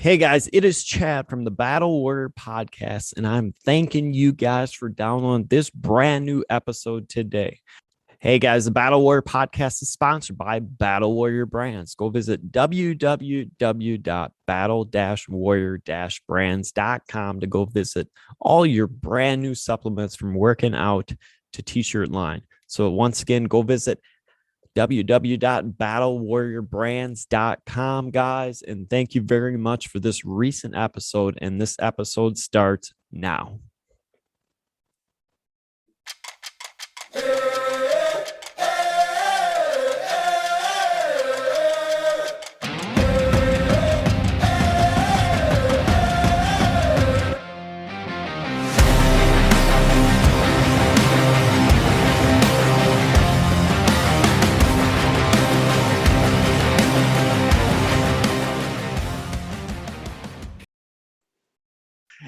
Hey guys, it is Chad from the Battle Warrior Podcast, and I'm thanking you guys for downloading this brand new episode today. Hey guys, the Battle Warrior Podcast is sponsored by Battle Warrior Brands. Go visit www.battle-warrior-brands.com to go visit all your brand new supplements from working out to t-shirt line. So once again, go visit www.battlewarriorbrands.com, guys. And thank you very much for this recent episode. And this episode starts now.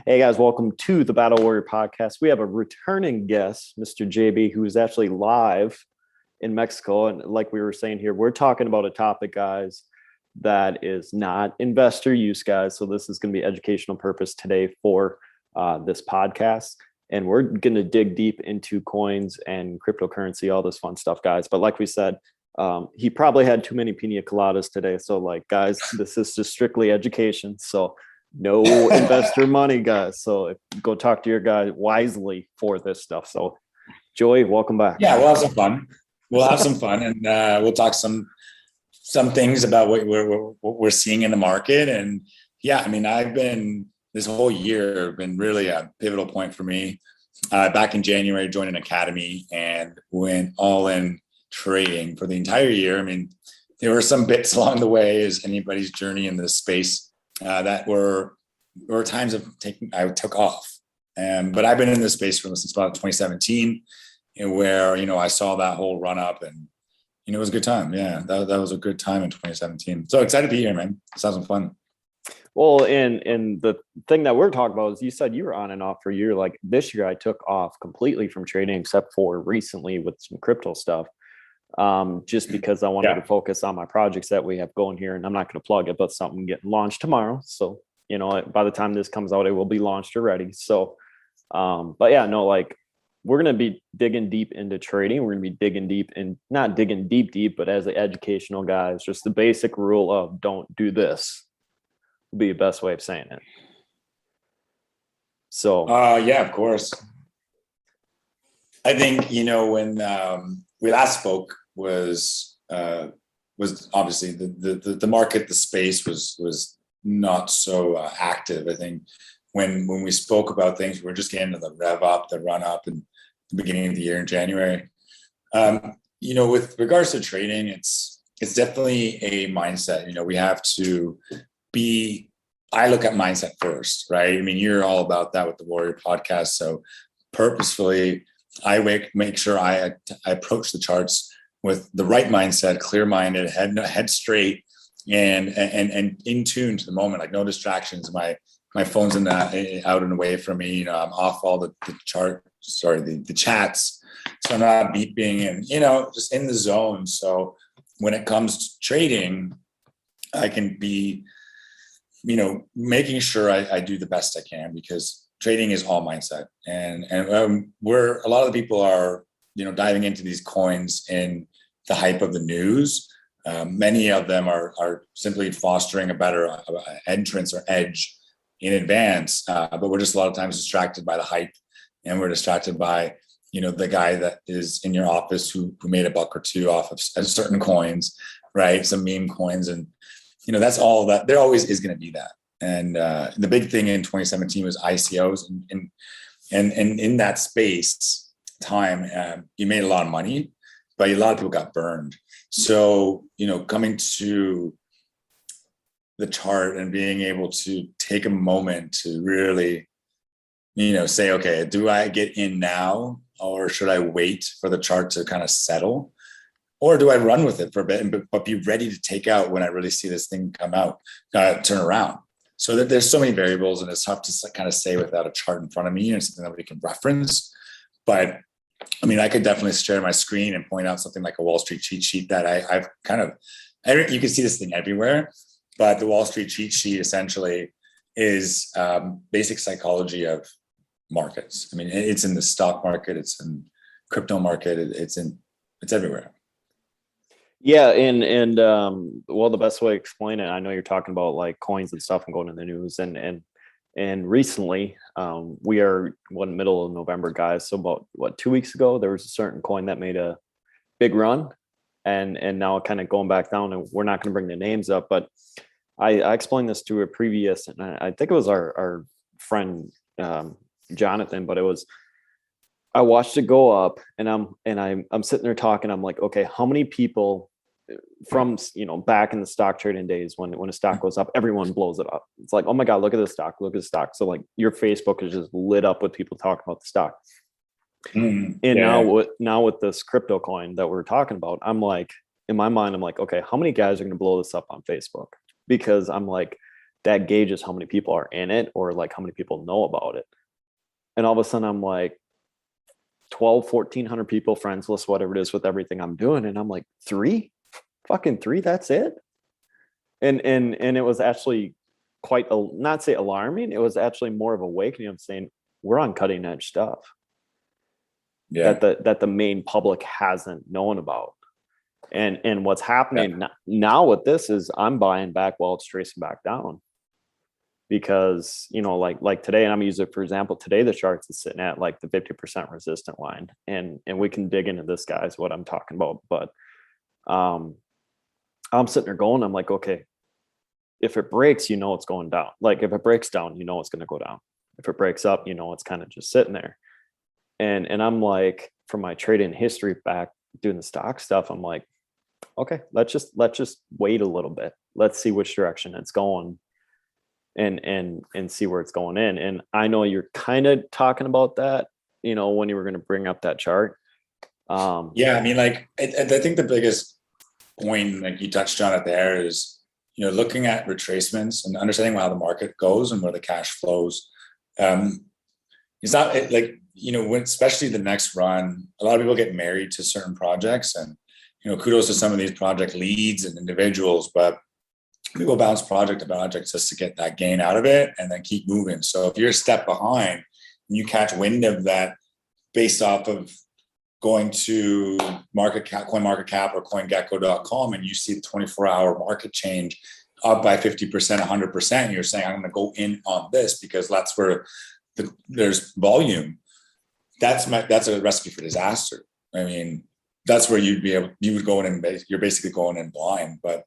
Hey guys, welcome to the Battle Warrior Podcast. We have a returning guest, Mr. JB, who is actually live in Mexico. And like we were saying here, we're talking about a topic, guys, that is not investor use, guys. So this is going to be educational purpose today for this podcast. And we're going to dig deep into coins and cryptocurrency, all this fun stuff, guys. But like we said, he probably had too many pina coladas today. So like, guys, this is just strictly education. So no investor money, guys. So go talk to your guy wisely for this stuff. So Joey, welcome back. Yeah, we'll have some fun. And we'll talk some things about what we're seeing in the market. And yeah, I mean, this whole year been really a pivotal point for me. Back in January, I joined an academy and went all in trading for the entire year. I mean, there were some bits along the way as anybody's journey in this space. That were times of I took off. But I've been in this space since about 2017, where, I saw that whole run up and, it was a good time. Yeah, that was a good time in 2017. So excited to be here, man. Sounds fun. Well, and the thing that we're talking about is you said you were on and off for a year. Like this year, I took off completely from trading, except for recently with some crypto stuff. Just because I wanted to focus on my projects that we have going here, and I'm not going to plug it, but something getting launched tomorrow. So, by the time this comes out, it will be launched already. So, but yeah, no, like we're going to be digging deep into trading. We're going to be digging deep and not digging deep, but as an educational guys, just the basic rule of don't do this would be the best way of saying it. So, yeah, of course. I think, when we last spoke was obviously the market, the space was not so active. I think when we spoke about things, we were just getting to the rev up, the run up in the beginning of the year in January. With regards to trading, it's definitely a mindset. We have to I look at mindset first, right? I mean, you're all about that with the Warrior Podcast. So purposefully, I make sure I approach the charts with the right mindset, clear-minded, head straight, and in tune to the moment. Like no distractions. My phone's out and away from me. I'm off all the chats, so I'm not beeping and just in the zone. So when it comes to trading, I can be making sure I do the best I can, because trading is all mindset, and where a lot of the people are, diving into these coins in the hype of the news. Many of them are simply fostering a better entrance or edge in advance, but we're just a lot of times distracted by the hype, and we're distracted by the guy that is in your office who made $1 or $2 off of certain coins, right? Some meme coins, and that's all that. There always is going to be that. And the big thing in 2017 was ICOs, and in that space time, you made a lot of money, but a lot of people got burned. So coming to the chart and being able to take a moment to really, say, okay, do I get in now, or should I wait for the chart to kind of settle? Or do I run with it for a bit, but be ready to take out when I really see this thing come out, turn around? So that there's so many variables, and it's tough to kind of say without a chart in front of me and something that we can reference. But I mean, I could definitely share my screen and point out something like a Wall Street cheat sheet that I've kind of, you can see this thing everywhere. But the Wall Street cheat sheet essentially is basic psychology of markets. I mean, it's in the stock market, it's in crypto market, it's everywhere. Yeah, and well, the best way to explain it, I know you're talking about like coins and stuff and going in the news, and recently, we are in middle of November, guys. So about 2 weeks ago, there was a certain coin that made a big run, and now kind of going back down. And we're not going to bring the names up, but I explained this to a previous, and I think it was our friend Jonathan, but it was, I watched it go up, and I'm sitting there talking. I'm like, okay, how many people from back in the stock trading days when a stock goes up, everyone blows it up. It's like, oh my god, look at the stock, look at the stock. So like your Facebook is just lit up with people talking about the stock. And now with this crypto coin that we're talking about, I'm like, in my mind, I'm like, okay, how many guys are going to blow this up on Facebook? Because I'm like, that gauges how many people are in it, or like how many people know about it. And all of a sudden I'm like 1,400 people, friends list, whatever it is, with everything I'm doing. And I'm like, fucking three, that's it. And it was actually quite not say alarming, it was actually more of awakening. I'm saying we're on cutting edge stuff that the main public hasn't known about. And what's happening now with this is I'm buying back while it's tracing back down, because like today, and I'm using it for example, today the charts is sitting at like the 50% resistant line, and we can dig into this, guys, what I'm talking about. But I'm sitting there going, I'm like, okay, if it breaks, it's going down. Like if it breaks down, it's going to go down. If it breaks up, it's kind of just sitting there. And I'm like, from my trading history back doing the stock stuff, I'm like, okay, let's just wait a little bit. Let's see which direction it's going, and see where it's going in. And I know you're kind of talking about that, when you were going to bring up that chart. I mean, like, I think the biggest point, like you touched on it there, is looking at retracements and understanding how the market goes and where the cash flows. It's not like when, especially the next run, a lot of people get married to certain projects, and kudos to some of these project leads and individuals, but people bounce project to project just to get that gain out of it and then keep moving. So if you're a step behind and you catch wind of that based off of going to coin market cap or coingecko.com, and you see the 24-hour market change up by 50%, 100%, you're saying, I'm going to go in on this because that's where there's volume. That's a recipe for disaster. I mean, that's where you would go in and you're basically going in blind. But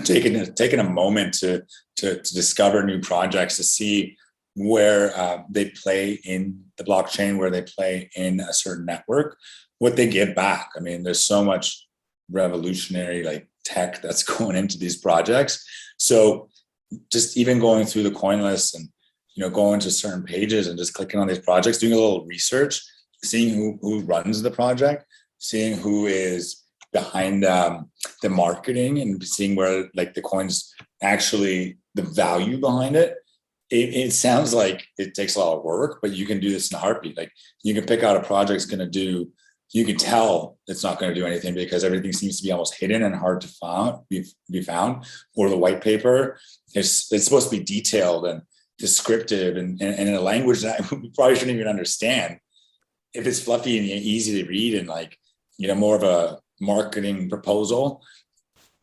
taking a moment to discover new projects, to see where they play in the blockchain, where they play in a certain network, what they give back. I mean, there's so much revolutionary like tech that's going into these projects. So just even going through the coin list and going to certain pages and just clicking on these projects, doing a little research, seeing who runs the project, seeing who is behind the marketing, and seeing where like the coins actually, the value behind it. It sounds like it takes a lot of work, but you can do this in a heartbeat. Like you can pick out a project's going to do, you can tell it's not going to do anything because everything seems to be almost hidden and hard to be found. Or the white paper, it's supposed to be detailed and descriptive and in a language that we probably shouldn't even understand. If it's fluffy and easy to read and like, more of a marketing proposal,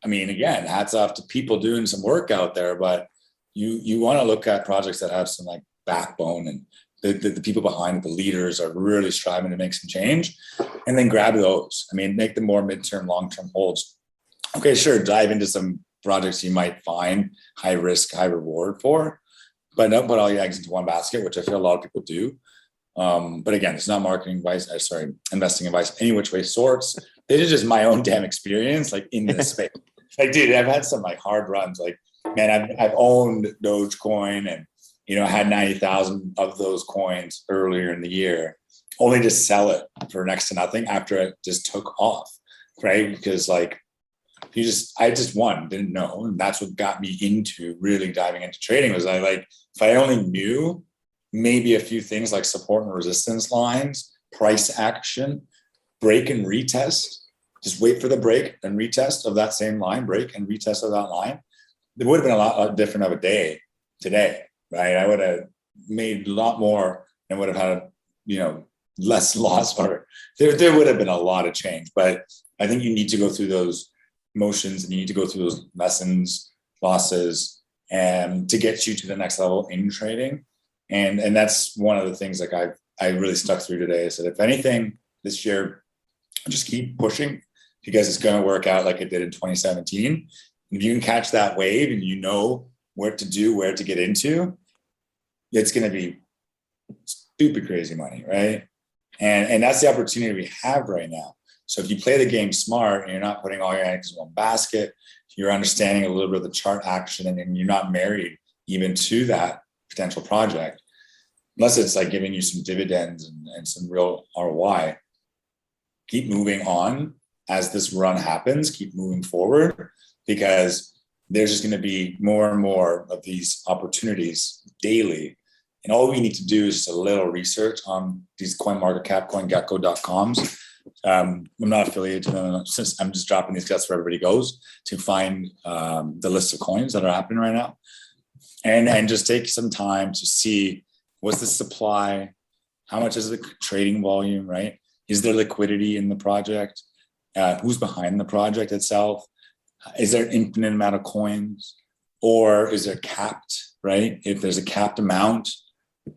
I mean, again, hats off to people doing some work out there, but you want to look at projects that have some like backbone, and the people behind it, the leaders, are really striving to make some change, and then grab those. I mean, make them more midterm, long-term holds. Okay, sure, dive into some projects you might find high risk, high reward for, but don't put all your eggs into one basket, which I feel a lot of people do. But again, it's not marketing advice. Investing advice, any which way sorts. This is just my own damn experience, like in this space. Like, dude, I've had some like hard runs. Like, man, I've owned Dogecoin, and I had 90,000 of those coins earlier in the year, only to sell it for next to nothing after it just took off, right? Because like I just didn't know, and that's what got me into really diving into trading. Was if I only knew maybe a few things like support and resistance lines, price action, break and retest, just wait for the break and retest of that same line, break and retest of that line. it would have been a lot different of a day today, right? I would have made a lot more and would have had, less loss, or there would have been a lot of change. But I think you need to go through those motions and you need to go through those lessons, losses, and to get you to the next level in trading. And that's one of the things like I really stuck through today. I said, if anything this year, just keep pushing because it's going to work out like it did in 2017. If you can catch that wave and you know what to do, where to get into, it's going to be stupid crazy money, right? And that's the opportunity we have right now. So if you play the game smart and you're not putting all your eggs in one basket, you're understanding a little bit of the chart action and you're not married even to that potential project, unless it's like giving you some dividends and some real ROI, keep moving on as this run happens, keep moving forward, because there's just going to be more and more of these opportunities daily. And all we need to do is just a little research on these CoinMarketCap, CoinGecko.coms. I'm not affiliated to them, since I'm just dropping these guys where everybody goes to find the list of coins that are happening right now. And just take some time to see what's the supply, how much is the trading volume, right? Is there liquidity in the project? Who's behind the project itself? Is there an infinite amount of coins, or is there capped, right? If there's a capped amount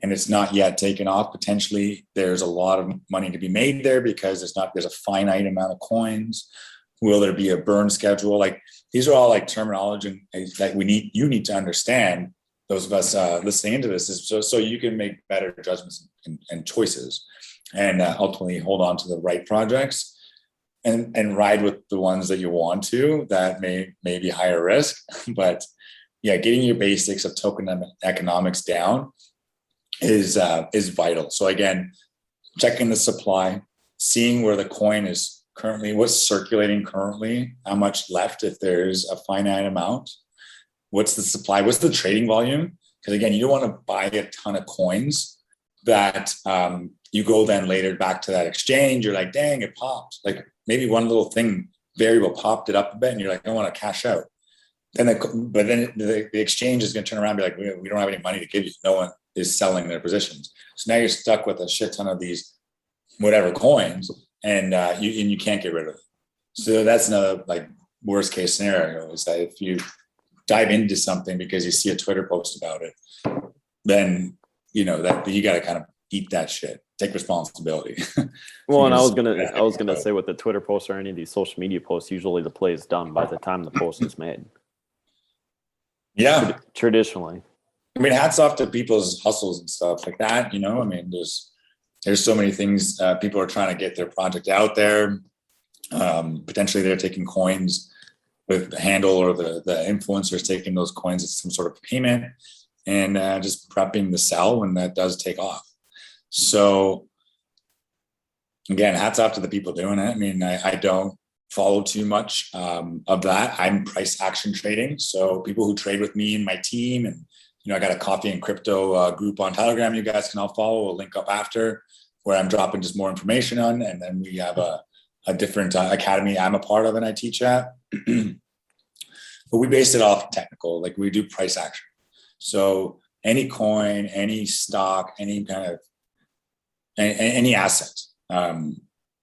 and it's not yet taken off, potentially there's a lot of money to be made there because there's a finite amount of coins. Will there be a burn schedule? Like, these are all like terminology that you need to understand, those of us listening into this, is so you can make better judgments and choices, and ultimately hold on to the right projects and ride with the ones that you want to, that may be higher risk. But yeah, getting your basics of token economics down is vital. So again, checking the supply, seeing where the coin is currently, what's circulating currently, how much left if there's a finite amount, what's the supply, what's the trading volume? Because again, you don't want to buy a ton of coins that you go then later back to that exchange, you're like, dang, it popped. Like maybe one little thing, variable popped it up a bit and you're like, I want to cash out. Then the exchange is going to turn around and be like, we don't have any money to give you. No one is selling their positions. So now you're stuck with a shit ton of these whatever coins, and you can't get rid of it. So that's another like worst case scenario, is that if you dive into something because you see a Twitter post about it, then that you got to kind of eat that shit, take responsibility. Well, and I was gonna say, with the Twitter post or any of these social media posts, usually the play is done by the time the post is made. Yeah, traditionally. I mean, hats off to people's hustles and stuff like that. I mean, there's so many things. People are trying to get their project out there. Potentially, they're taking coins with the handle, or the influencers taking those coins as some sort of payment, and just prepping the sell when that does take off. So again, hats off to the people doing it. I mean, I don't follow too much of that. I'm price action trading. So people who trade with me and my team, and I got a coffee and crypto group on Telegram you guys can all follow. We'll link up after, where I'm dropping just more information on. And then we have a different academy I'm a part of and I teach at. But we base it off technical, like we do price action. So any coin, any stock, any kind of any asset,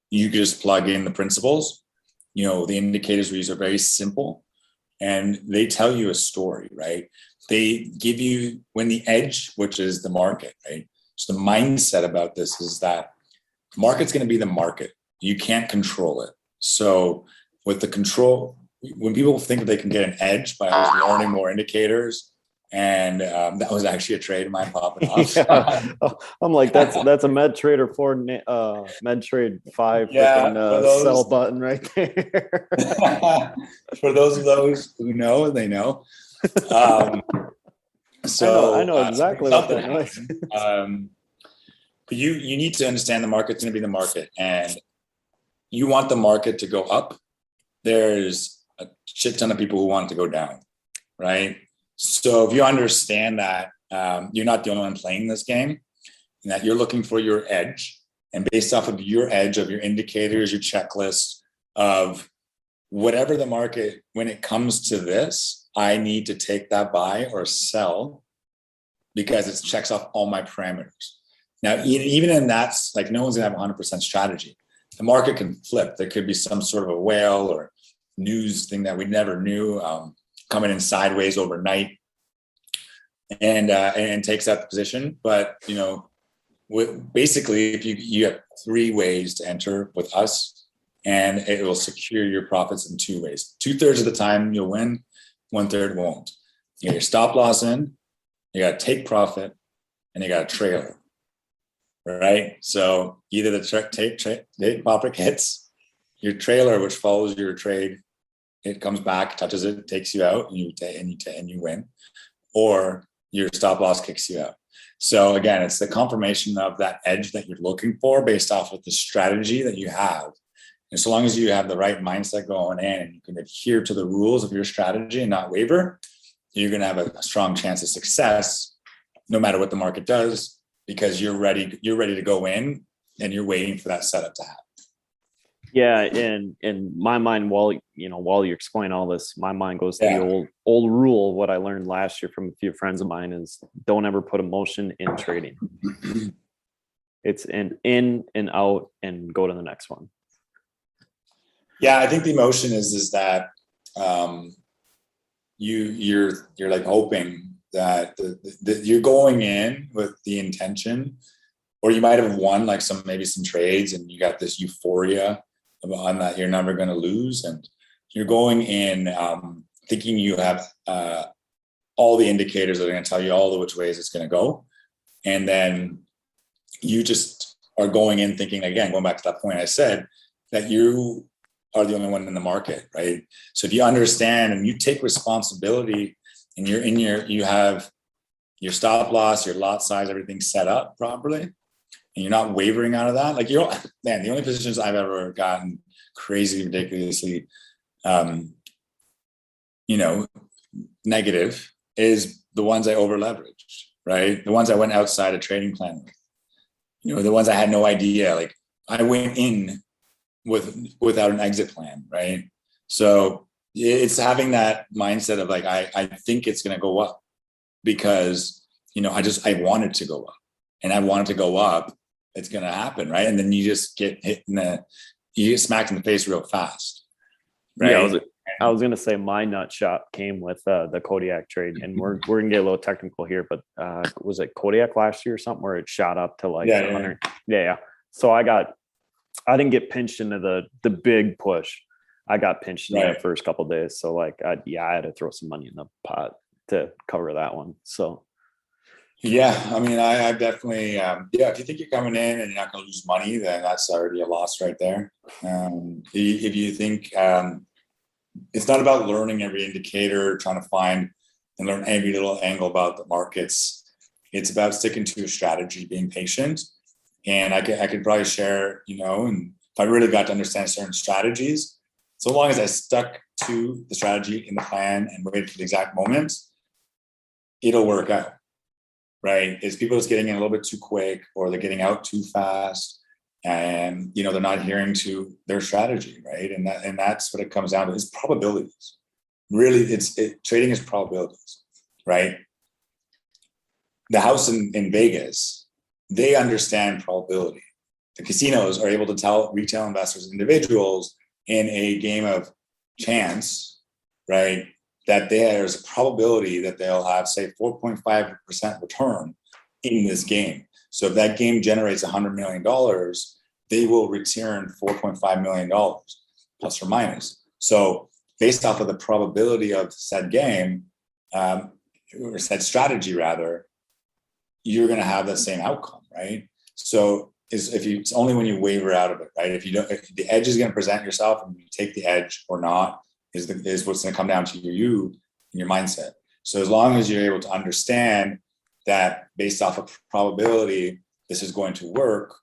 you just plug in the principles. The indicators we use are very simple, and they tell you a story, right? They give you when the edge, which is the market, right? So the mindset about this is that the market's going to be the market. You can't control it. So with the control, when people think that they can get an edge by always learning more indicators, and that was actually a trade of mine popping off. Yeah. I'm like, that's a MedTrader 4, MedTrade 5 sell button right there. For those who know, they know. So I know exactly what that noise is. But you need to understand the market's going to be the market, and you want the market to go up. There's a shit ton of people who want it to go down, right? So if you understand that you're not the only one playing this game, and that you're looking for your edge, and based off of your edge of your indicators, your checklist of whatever the market, when it comes to this, I need to take that buy or sell because it checks off all my parameters. Now, even in that, like no one's gonna have 100% strategy. The market can flip. There could be some sort of a whale or news thing that we never knew coming in sideways overnight and takes out the position. But basically, if you have 3 ways to enter with us, and it will secure your profits in 2 ways. 2/3 of the time you'll win, 1/3 won't. You got your stop loss in, you got to take profit, and you got a trailer, right? So either the take profit hits, your trailer, which follows your trade, it comes back, touches it, takes you out, and you win, or your stop loss kicks you out. So again, it's the confirmation of that edge that you're looking for based off of the strategy that you have. And so long as you have the right mindset going in and you can adhere to the rules of your strategy and not waver, you're going to have a strong chance of success no matter what the market does, because you're ready to go in and you're waiting for that setup to happen. Yeah, and in my mind, while you explain all this, my mind goes to the old rule. What I learned last year from a few friends of mine is don't ever put emotion in trading. It's an in and out and go to the next one. Yeah, I think the emotion is that you're like hoping that you're going in with the intention, or you might have won like some trades and you got this euphoria on that you're never going to lose, and you're going in thinking you have all the indicators that are going to tell you all the which ways it's going to go, and then you just are going in thinking, again, going back to that point I said, that you are the only one in the market, right? So if you understand and you take responsibility and you have your stop loss, your lot size, everything set up properly, and you're not wavering out of that, like the only positions I've ever gotten crazy, ridiculously, negative is the ones I over leveraged, right? The ones I went outside a trading plan with, the ones I had no idea, like I went in without an exit plan, right? So it's having that mindset of like, I think it's going to go up because, I want it to go up, and I want it to go up. It's going to happen, right? And then you just get you get smacked in the face real fast, right? Yeah, I was going to say my nut shot came with the Kodiak trade, and we're going to get a little technical here, but was it Kodiak last year or something where it shot up to like 100? Yeah. So I didn't get pinched into the big push. I got pinched in that first couple of days. So like, I had to throw some money in the pot to cover that one. So. Yeah. I mean, I definitely, if you think you're coming in and you're not going to lose money, then that's already a loss right there. If you think it's not about learning every indicator, trying to find and learn every little angle about the markets, it's about sticking to a strategy, being patient. And I could probably share, and if I really got to understand certain strategies, so long as I stuck to the strategy in the plan and waited for the exact moment, it'll work out, right? Is people just getting in a little bit too quick, or they're getting out too fast, and they're not adhering to their strategy, right? And that's what it comes down to, is probabilities. Really, trading is probabilities, right? The house in Vegas, they understand probability. The casinos are able to tell retail investors, individuals, in a game of chance, right, that there's a probability that they'll have, say, 4.5% return in this game. So if that game generates $100 million, they will return $4.5 million plus or minus. So based off of the probability of said game, or said strategy rather, you're going to have the same outcome, right? So it's only when you waver out of it, right? If the edge is going to present yourself and you take the edge or not, is what's going to come down to you and your mindset. So as long as you're able to understand that based off of probability, this is going to work,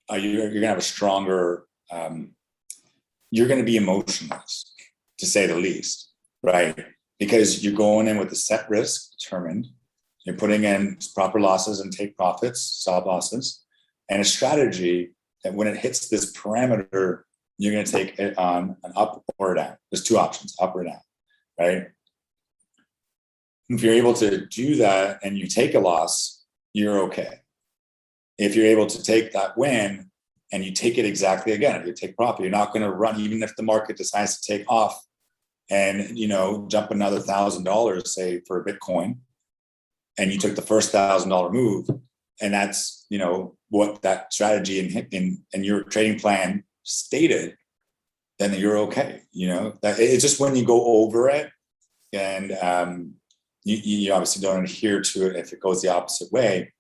you're going to have a stronger, you're going to be emotionless, to say the least, right? Because you're going in with a set risk determined, you're putting in proper losses and take profits, stop losses, and a strategy that when it hits this parameter, you're going to take it on an up or down. There's 2 options, up or down, right? If you're able to do that and you take a loss, you're okay. If you're able to take that win and you take it exactly again, if you take profit, you're not going to run, even if the market decides to take off and, jump another $1,000, say, for a Bitcoin, and you took the first $1,000 move, and that's, what that strategy and your trading plan stated, then you're okay. That it's just when you go over it and you obviously don't adhere to it. If it goes the opposite way,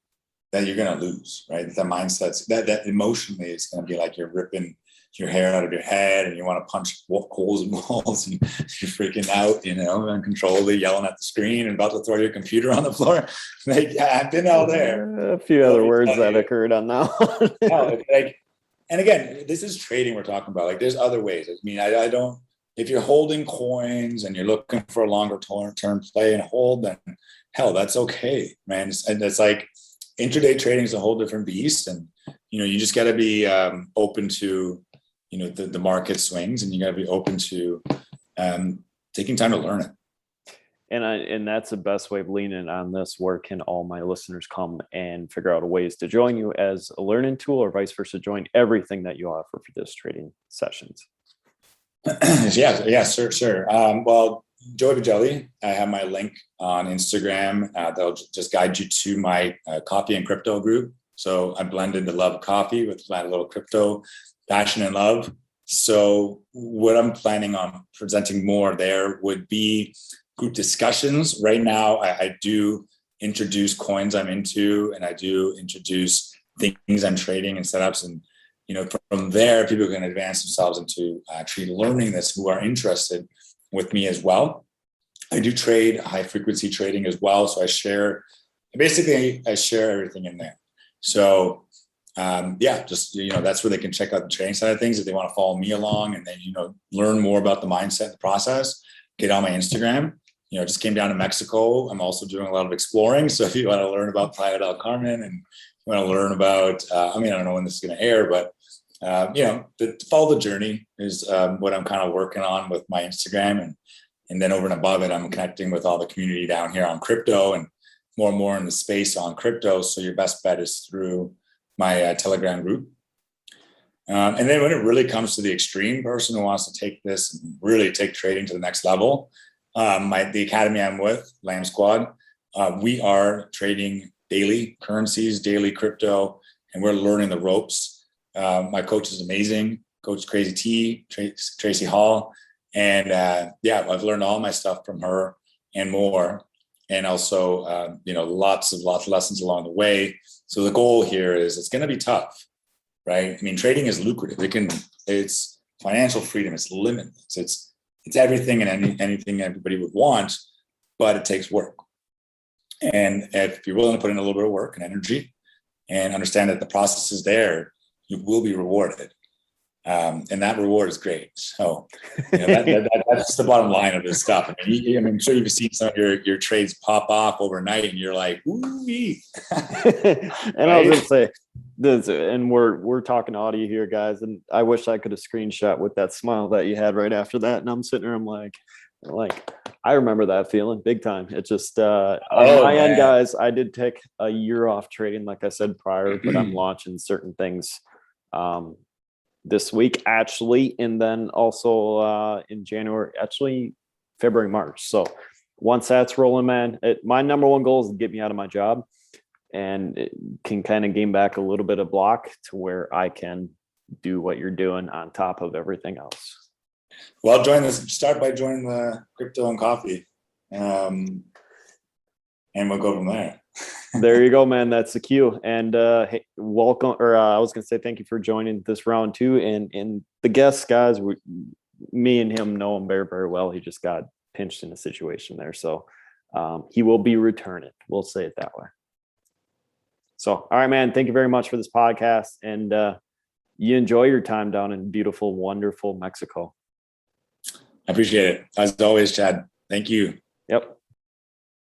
then you're going to lose, right? The mindset's that emotionally is going to be like you're ripping your hair out of your head and you want to punch holes in walls and you're freaking out, uncontrollably yelling at the screen and about to throw your computer on the floor. Like, I've been out there. A few other words that occurred on that one. No, and again, this is trading we're talking about. Like, there's other ways. I mean, I don't, if you're holding coins and you're looking for a longer term play and hold, then hell, that's okay, man. And it's like intraday trading is a whole different beast. And, you just got to be open to, the market swings, and you got to be open to taking time to learn it. And that's the best way of leaning on this. Where can all my listeners come and figure out ways to join you as a learning tool, or vice versa, join everything that you offer for this trading sessions? Yeah, sure. Well, Joey Bigelli, I have my link on Instagram. That'll just guide you to my coffee and crypto group. So I blended the love of coffee with my little crypto passion and love. So what I'm planning on presenting more there would be group discussions. Right now, I do introduce coins I'm into, and I do introduce things I'm trading and setups. And, from there, people can advance themselves into actually learning this, who are interested with me as well. I do trade high frequency trading as well. So I share everything in there. So that's where they can check out the trading side of things. If they want to follow me along and then, learn more about the mindset and the process, get on my Instagram. Just came down to Mexico. I'm also doing a lot of exploring. So if you want to learn about Playa del Carmen and you want to learn about, I don't know when this is going to air, but, to follow the journey is what I'm kind of working on with my Instagram. And then over and above it, I'm connecting with all the community down here on crypto and more in the space on crypto. So your best bet is through my Telegram group. And then when it really comes to the extreme person who wants to take this and really take trading to the next level, the academy I'm with, Lamb Squad, we are trading daily currencies, daily crypto, and we're learning the ropes. My coach is amazing, Coach Crazy T, Tracy Hall. And I've learned all my stuff from her and more. And also, lots of lessons along the way. So the goal here is it's going to be tough, right? I mean, trading is lucrative. It's financial freedom. It's limitless. It's everything and anything everybody would want, but it takes work. And if you're willing to put in a little bit of work and energy and understand that the process is there, you will be rewarded. And that reward is great. So that's the bottom line of this stuff. I'm sure you've seen some of your trades pop off overnight and you're like, ooh-wee. And right? I was going to say this, and we're talking audio here, guys. And I wish I could have screenshot with that smile that you had right after that. And I'm sitting there, I'm like, I remember that feeling big time. It's just on my end, guys, I did take a year off trading, like I said prior, but I'm launching certain things this week actually, and then also in January, actually February, March. So once that's rolling, man, my number one goal is to get me out of my job and it can kind of gain back a little bit of block to where I can do what you're doing on top of everything else. Well, start by joining the crypto and coffee, and we'll go from there. There you go, man. That's the cue. And hey, welcome, or I was going to say thank you for joining this round too. And the guests, guys, me and him know him very, very well. He just got pinched in a situation there. So he will be returning. We'll say it that way. So, all right, man, thank you very much for this podcast. And you enjoy your time down in beautiful, wonderful Mexico. I appreciate it. As always, Chad. Thank you. Yep.